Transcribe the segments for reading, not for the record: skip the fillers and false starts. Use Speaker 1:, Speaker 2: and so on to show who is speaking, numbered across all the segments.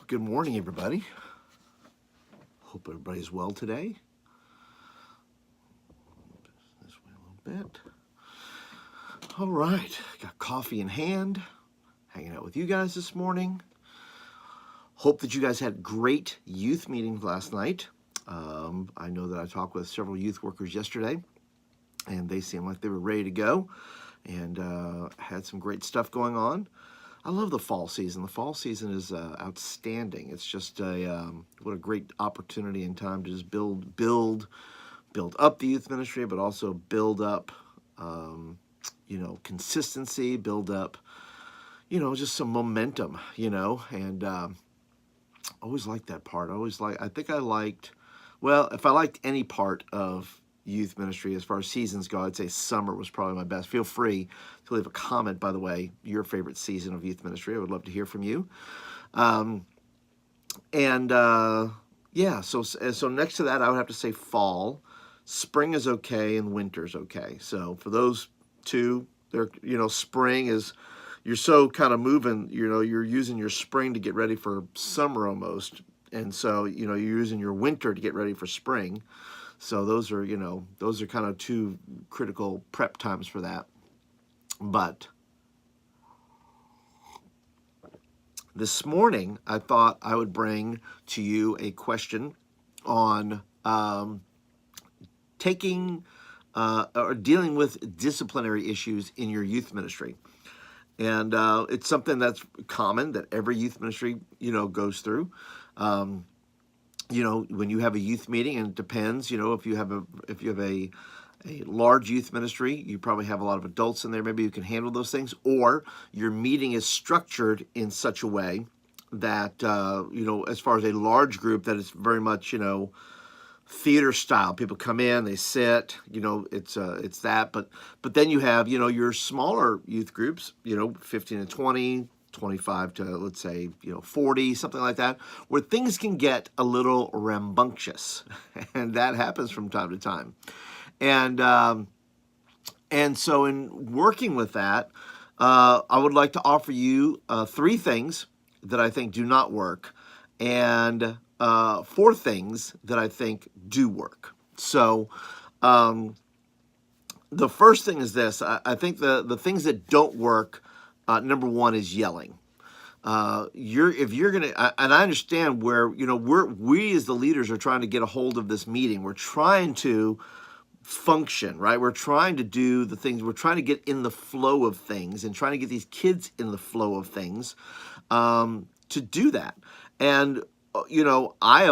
Speaker 1: Good morning, everybody. Hope everybody's well today. This way a little bit. All right, got coffee in hand, hanging out with you guys this morning. Hope that you guys had great youth meetings last night. I know that I talked with several youth workers yesterday, and they seemed like they were ready to go and had some great stuff going on. I love the fall season. The fall season is outstanding. It's just what a great opportunity and time to just build up the youth ministry, but also build up, consistency, build up, just some momentum, and I always liked that part. If I liked any part of youth ministry as far as seasons go, I'd say summer was probably my best. Feel free to leave a comment, by the way, your favorite season of youth ministry. I would love to hear from you. So next to that, I would have to say fall. Spring is okay and winter's okay. So for those two, spring is, you're so kind of moving, you're using your spring to get ready for summer almost. And so, you're using your winter to get ready for spring. So those are kind of two critical prep times for that. But this morning, I thought I would bring to you a question on taking or dealing with disciplinary issues in your youth ministry. And it's something that's common that every youth ministry, goes through. When you have a youth meeting, and it depends, if you have a large youth ministry, you probably have a lot of adults in there. Maybe you can handle those things, or your meeting is structured in such a way that, as far as a large group, that it's very much, theater style. People come in, they sit, it's that. But then you have, your smaller youth groups, 15 to 20, 25 to, let's say, 40, something like that, where things can get a little rambunctious. And that happens from time to time. And so in working with that, I would like to offer you 3 things that I think do not work, and 4 things that I think do work. So the first thing is this. I think the things that don't work, number one is yelling. If you're gonna, and I understand where, we as the leaders are trying to get a hold of this meeting. We're trying to function, right? We're trying to do the things. We're trying to get in the flow of things and trying to get these kids in the flow of things, to do that. And and I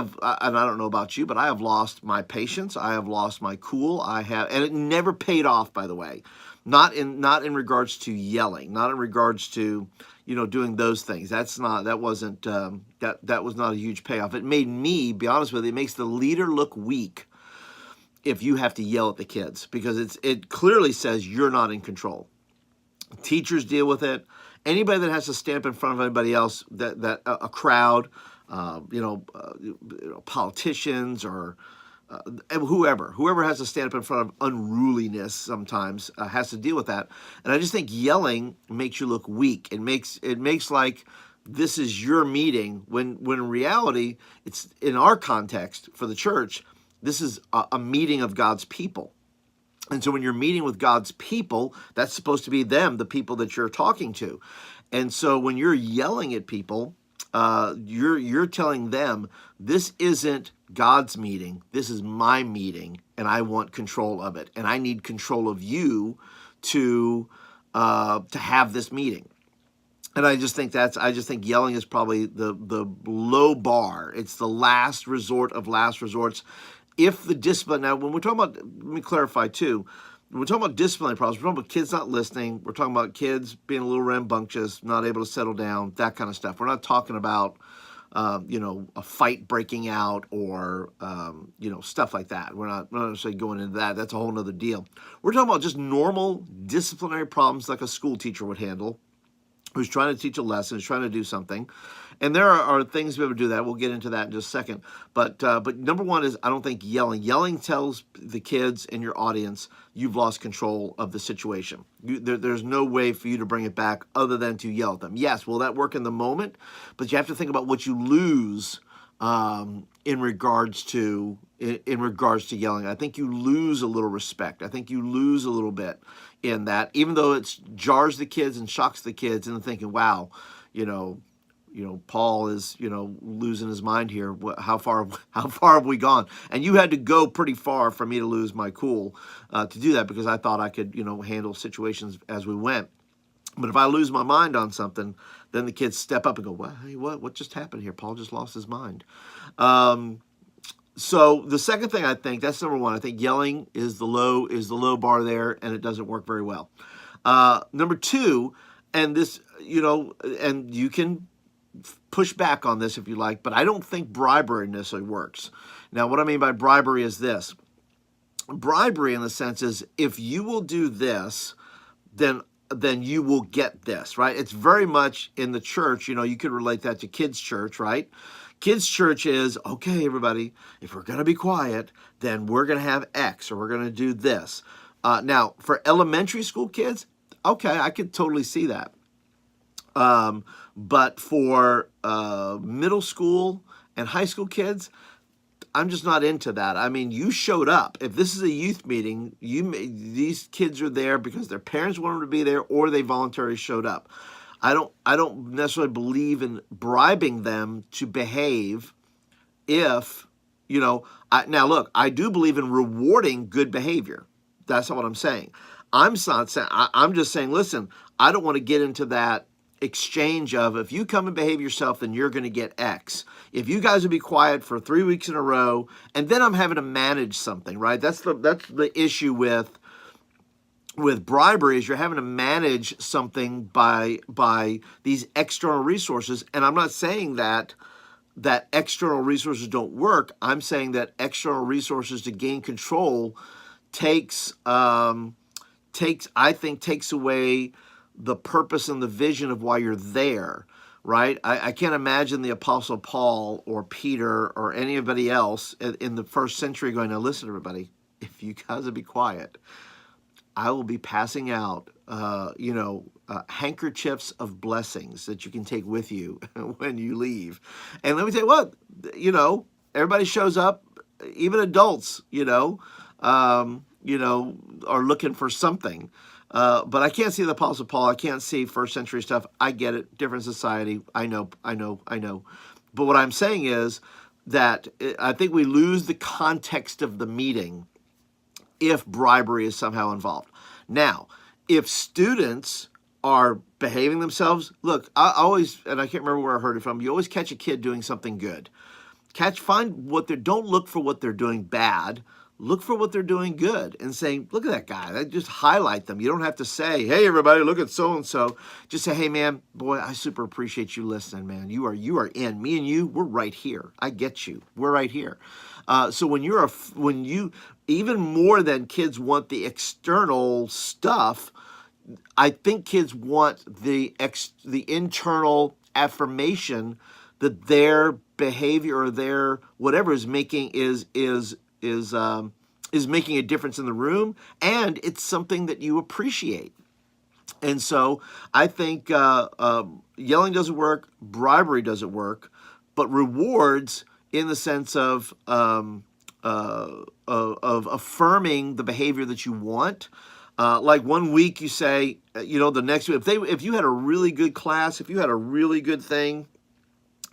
Speaker 1: don't know about you, but I have lost my patience. I have lost my cool. And it never paid off, by the way. Not in regards to yelling, not in regards to, doing those things. That was not a huge payoff. It made me, be honest with you, it makes the leader look weak if you have to yell at the kids, because it clearly says you're not in control. Teachers deal with it. Anybody that has to stand up in front of anybody else, that a crowd, politicians or whoever has to stand up in front of unruliness sometimes has to deal with that. And I just think yelling makes you look weak. It makes like this is your meeting, when in reality, it's, in our context for the church, this is a meeting of God's people. And so when you're meeting with God's people, that's supposed to be them, the people that you're talking to. And so when you're yelling at people, you're telling them, this isn't God's meeting, this is my meeting, and I want control of it, and I need control of you to have this meeting. And I just think yelling is probably the low bar. It's the last resort of last resorts. If the discipline, now when we're talking about, let me clarify too, when we're talking about disciplinary problems, we're talking about kids not listening, we're talking about kids being a little rambunctious, not able to settle down, that kind of stuff. We're not talking about, a fight breaking out or, stuff like that. We're not necessarily going into that. That's a whole nother deal. We're talking about just normal disciplinary problems like a school teacher would handle, who's trying to teach a lesson, who's trying to do something. And there are things to be able to do that. We'll get into that in just a second. But number one is, I don't think yelling. Yelling tells the kids and your audience you've lost control of the situation. There's no way for you to bring it back other than to yell at them. Yes, will that work in the moment? But you have to think about what you lose in regards to yelling. I think you lose a little respect. I think you lose a little bit in that, even though it jars the kids and shocks the kids into thinking, wow, you know, Paul is, losing his mind here. How far have we gone? And you had to go pretty far for me to lose my cool to do that, because I thought I could, handle situations as we went. But if I lose my mind on something, then the kids step up and go, well, hey, what just happened here? Paul just lost his mind. So the second thing, I think that's number one. I think yelling is the low bar there, and it doesn't work very well. Number two, and this, and you can push back on this if you like, but I don't think bribery necessarily works. Now, what I mean by bribery is this. Bribery, in the sense, is if you will do this, then you will get this, right? It's very much in the church. You could relate that to kids' church, right? Kids' church is, okay, everybody, if we're going to be quiet, then we're going to have X, or we're going to do this. Now, for elementary school kids, okay, I could totally see that. But for middle school and high school kids, I'm just not into that. I mean, you showed up. If this is a youth meeting, these kids are there because their parents want them to be there, or they voluntarily showed up. I don't necessarily believe in bribing them to behave. If now look, I do believe in rewarding good behavior. That's not what I'm saying. I'm not saying. I'm just saying, listen, I don't want to get into that exchange of, if you come and behave yourself, then you're going to get X. If you guys will be quiet for 3 weeks in a row, and then I'm having to manage something, right? That's the issue with bribery, is you're having to manage something by these external resources. And I'm not saying that external resources don't work. I'm saying that external resources to gain control takes away the purpose and the vision of why you're there, right? I can't imagine the Apostle Paul or Peter or anybody else in the first century going, now listen, everybody, if you guys will be quiet, I will be passing out, handkerchiefs of blessings that you can take with you when you leave. And let me tell you what, everybody shows up, even adults, are looking for something. But I can't see the Apostle Paul. I can't see first century stuff. I get it. Different society. I know. But what I'm saying is that I think we lose the context of the meeting if bribery is somehow involved. Now, if students are behaving themselves, look, I always, and I can't remember where I heard it from, you always catch a kid doing something good. Find what don't look for what they're doing bad. Look for what they're doing good and saying, look at that guy. Just highlight them. You don't have to say, hey, everybody, look at so-and-so. Just say, hey, man, boy, I super appreciate you listening, man. You are in. Me and you, we're right here. I get you. We're right here. So when you, even more than kids want the external stuff, I think kids want the internal affirmation that their behavior or their whatever is making is making a difference in the room, and it's something that you appreciate. And so I think yelling doesn't work, bribery doesn't work, but rewards, in the sense of affirming the behavior that you want. Like 1 week you say, the next week, if you had a really good class, if you had a really good thing,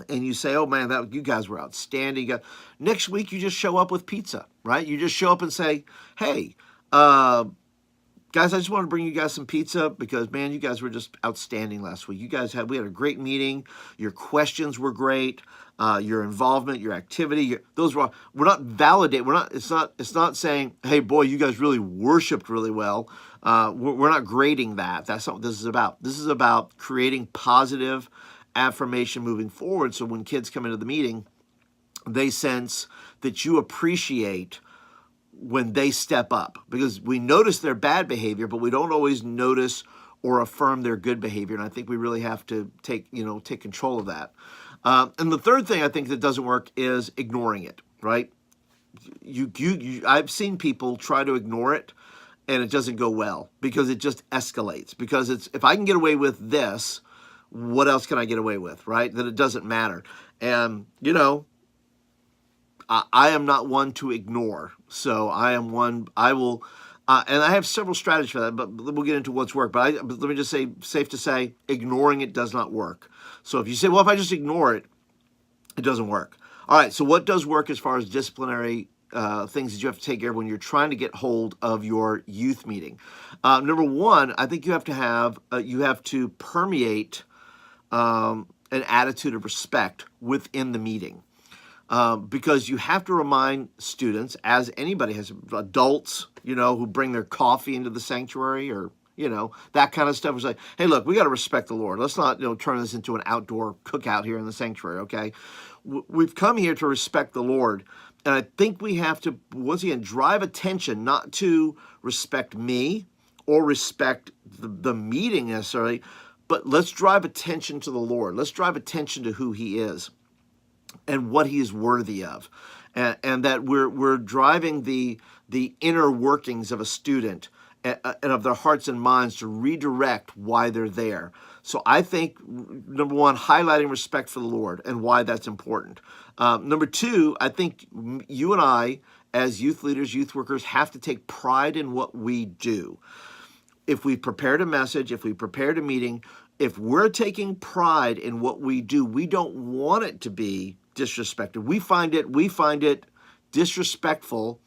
Speaker 1: and you say, oh man, you guys were outstanding. Next week, you just show up with pizza, right? You just show up and say, hey, guys, I just want to bring you guys some pizza because, man, you guys were just outstanding last week. We had a great meeting. Your questions were great. Your involvement, your activity, we're not validate. It's not saying, hey, boy, you guys really worshiped really well. We're not grading that. That's not what this is about. This is about creating positive affirmation moving forward. So when kids come into the meeting, they sense that you appreciate when they step up, because we notice their bad behavior, but we don't always notice or affirm their good behavior. And I think we really have to take control of that. And the third thing I think that doesn't work is ignoring it, right? I've seen people try to ignore it, and it doesn't go well because it just escalates. Because if I can get away with this, what else can I get away with, right? Then it doesn't matter. And I am not one to ignore. So I am one. I will. And I have several strategies for that, but we'll get into what's worked. But let me just say, safe to say, ignoring it does not work. So if you say, well, if I just ignore it, it doesn't work. All right, so what does work as far as disciplinary things that you have to take care of when you're trying to get hold of your youth meeting? Number one, I think you have to permeate an attitude of respect within the meeting. Because you have to remind students, as anybody has, adults, who bring their coffee into the sanctuary or, that kind of stuff. It's like, hey, look, we got to respect the Lord. Let's not, turn this into an outdoor cookout here in the sanctuary, okay? We've come here to respect the Lord. And I think we have to, once again, drive attention not to respect me or respect the meeting necessarily, but let's drive attention to the Lord. Let's drive attention to who he is and what he is worthy of, and that we're driving the inner workings of a student and of their hearts and minds to redirect why they're there. So I think, number one, highlighting respect for the Lord and why that's important. Number two, I think you and I, as youth leaders, youth workers, have to take pride in what we do. If we prepared a message, if we prepared a meeting, if we're taking pride in what we do, we don't want it to be disrespected. We find it disrespectful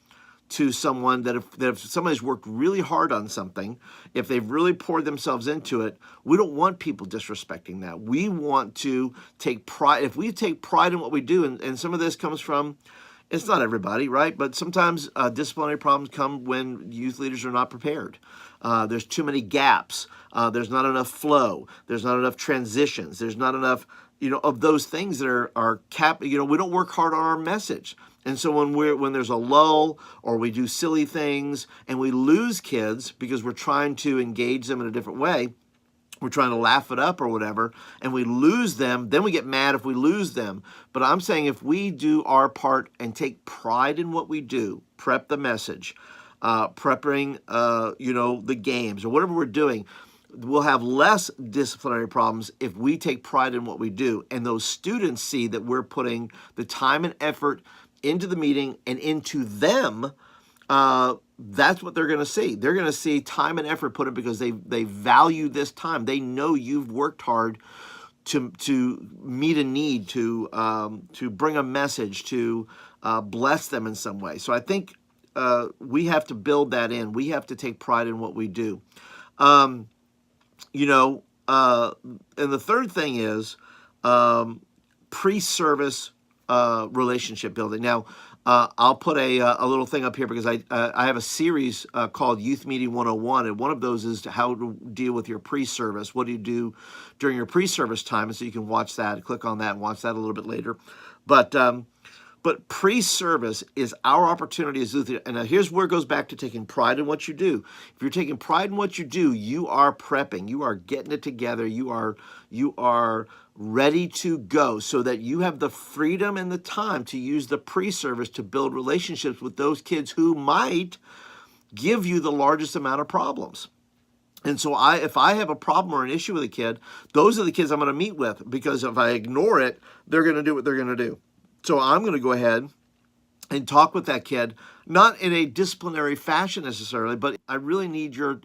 Speaker 1: to someone that if somebody's worked really hard on something, if they've really poured themselves into it, we don't want people disrespecting that. We want to take pride. If we take pride in what we do, and some of this comes from, it's not everybody, right? But sometimes disciplinary problems come when youth leaders are not prepared. There's too many gaps. There's not enough flow. There's not enough transitions. There's not enough, of those things that are we don't work hard on our message. And so when there's a lull or we do silly things and we lose kids because we're trying to engage them in a different way, we're trying to laugh it up or whatever, and we lose them, then we get mad if we lose them. But I'm saying if we do our part and take pride in what we do, prep the message, prepping, the games or whatever we're doing, we'll have less disciplinary problems if we take pride in what we do. And those students see that we're putting the time and effort into the meeting and into them. That's what they're going to see. They're going to see time and effort put in because they value this time. They know you've worked hard to meet a need, to bring a message, to bless them in some way. So I think we have to build that in. We have to take pride in what we do. And the third thing is pre-service relationship building. Now, I'll put a little thing up here because I have a series called Youth Meeting 101, and one of those is how to deal with your pre-service. What do you do during your pre-service time? And so you can watch that, click on that, and watch that a little bit later. But pre-service is our opportunity as youth. And here's where it goes back to taking pride in what you do. If you're taking pride in what you do, you are prepping. You are getting it together. You are ready to go so that you have the freedom and the time to use the pre-service to build relationships with those kids who might give you the largest amount of problems. And so if I have a problem or an issue with a kid, those are the kids I'm going to meet with, because if I ignore it, they're going to do what they're going to do. So I'm going to go ahead and talk with that kid, not in a disciplinary fashion necessarily, but I really need your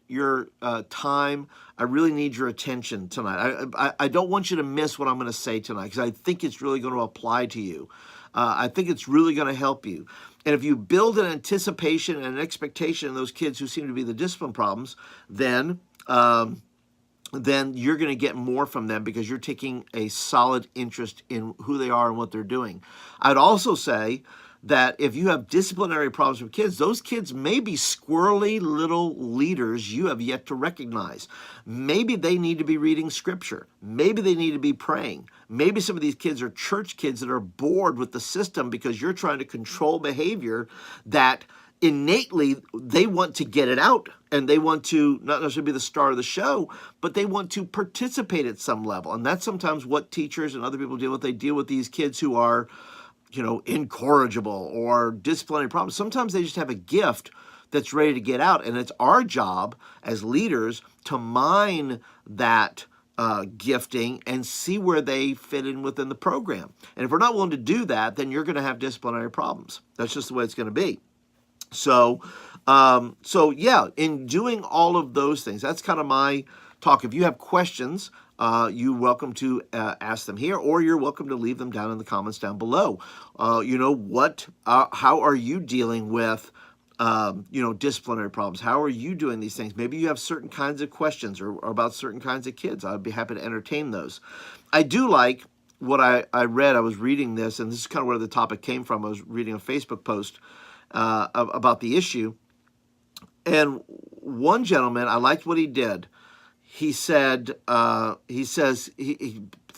Speaker 1: time. I really need your attention tonight. I don't want you to miss what I'm going to say tonight, because I think it's really going to apply to you. I think it's really going to help you. And if you build an anticipation and an expectation in those kids who seem to be the discipline problems, then you're going to get more from them because you're taking a solid interest in who they are and what they're doing. I'd also say that if you have disciplinary problems with kids, those kids may be squirrely little leaders you have yet to recognize. Maybe they need to be reading scripture. Maybe they need to be praying. Maybe some of these kids are church kids that are bored with the system because you're trying to control behavior that innately they want to get it out, and they want to not necessarily be the star of the show, but they want to participate at some level. And that's sometimes what teachers and other people deal with. They deal with these kids who are, incorrigible or disciplinary problems. Sometimes they just have a gift that's ready to get out, and it's our job as leaders to mine that gifting and see where they fit in within the program. And if we're not willing to do that, then you're going to have disciplinary problems. That's just the way it's going to be. So yeah, in doing all of those things, that's kind of my talk. If you have questions, you're welcome to ask them here, or you're welcome to leave them down in the comments down below. How are you dealing with disciplinary problems? How are you doing these things? Maybe you have certain kinds of questions or about certain kinds of kids. I'd be happy to entertain those. I do like what I read. I was reading this, and this is kind of where the topic came from. I was reading a Facebook post about the issue, and one gentleman, I liked what he did. He said, the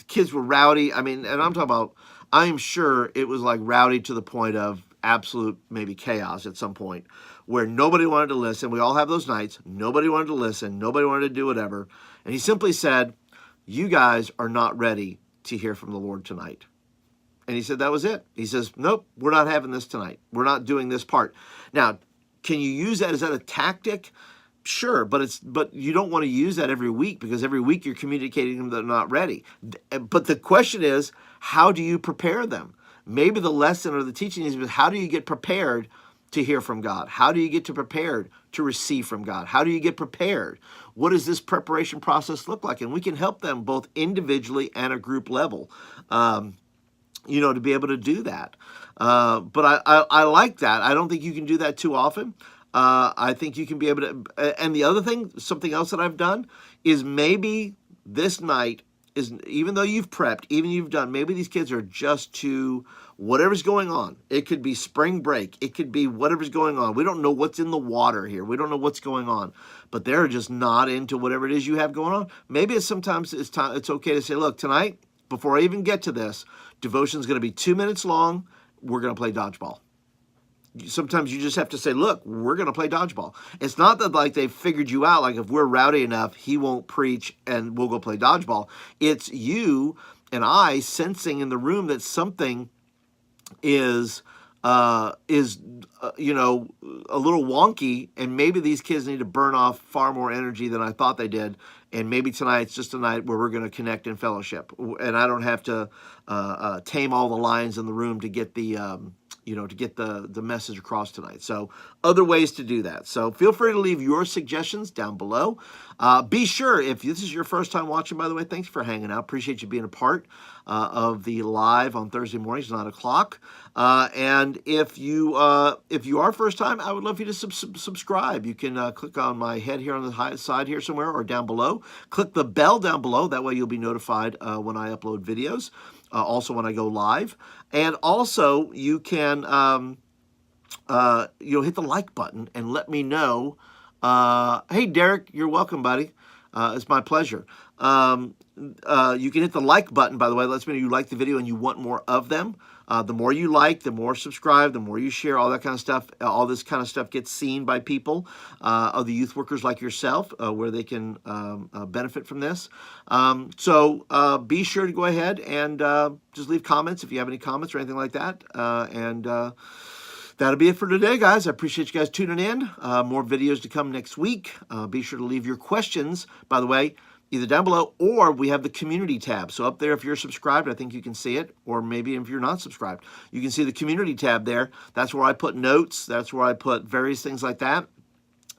Speaker 1: kids were rowdy. I mean, and I'm talking about, I'm sure it was like rowdy to the point of absolute maybe chaos at some point, where nobody wanted to listen. We all have those nights. Nobody wanted to listen. Nobody wanted to do whatever. And he simply said, you guys are not ready to hear from the Lord tonight. And he said that was it. He says, nope, we're not having this tonight. We're not doing this part. Now, can you use that? Is that a tactic? Sure, but you don't want to use that every week, because every week you're communicating them they're not ready. But the question is, how do you prepare them? Maybe the lesson or the teaching is, how do you get prepared to hear from God? How do you get prepared to receive from God? How do you get prepared? What does this preparation process look like? And we can help them both individually and a group level, to be able to do that. But I like that. I don't think you can do that too often. I think you can be able to, and the other thing, something else that I've done is maybe this night is, even though you've prepped, even you've done, maybe these kids are just too, whatever's going on. It could be spring break. It could be whatever's going on. We don't know what's in the water here. We don't know what's going on, but they're just not into whatever it is you have going on. Maybe sometimes it's okay to say, look, tonight, before I even get to this, devotion's going to be 2 minutes long. We're going to play dodgeball. Sometimes you just have to say, look, we're going to play dodgeball. It's not that like they've figured you out, like if we're rowdy enough, he won't preach and we'll go play dodgeball. It's you and I sensing in the room that something is a little wonky, and maybe these kids need to burn off far more energy than I thought they did. And maybe tonight's just a night where we're going to connect in fellowship, and I don't have to tame all the lions in the room to get the the message across tonight. So other ways to do that. So feel free to leave your suggestions down below. Be sure, if this is your first time watching, by the way, thanks for hanging out. Appreciate you being a part of the live on Thursday mornings, 9 o'clock. And if you are first time, I would love you to subscribe. You can click on my head here on the high side here somewhere, or down below. Click the bell down below. That way you'll be notified when I upload videos. Also when I go live. And also you can hit the like button and let me know. Hey Derek, you're welcome, buddy. It's my pleasure. You can hit the like button, by the way. It lets me know you like the video and you want more of them. The more you like, the more subscribe, the more you share, all that kind of stuff. All this kind of stuff gets seen by people, other youth workers like yourself, where they can benefit from this. So be sure to go ahead and just leave comments if you have any comments or anything like that. That'll be it for today, guys. I appreciate you guys tuning in. More videos to come next week. Be sure to leave your questions, by the way, either down below, or we have the community tab. So up there, if you're subscribed, I think you can see it, or maybe if you're not subscribed, you can see the community tab there. That's where I put notes. That's where I put various things like that.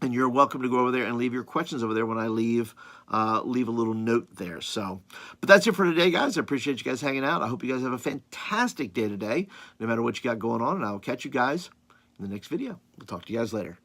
Speaker 1: And you're welcome to go over there and leave your questions over there when I leave a little note there. So, but that's it for today, guys. I appreciate you guys hanging out. I hope you guys have a fantastic day today, no matter what you got going on, and I will catch you guys in the next video. We'll talk to you guys later.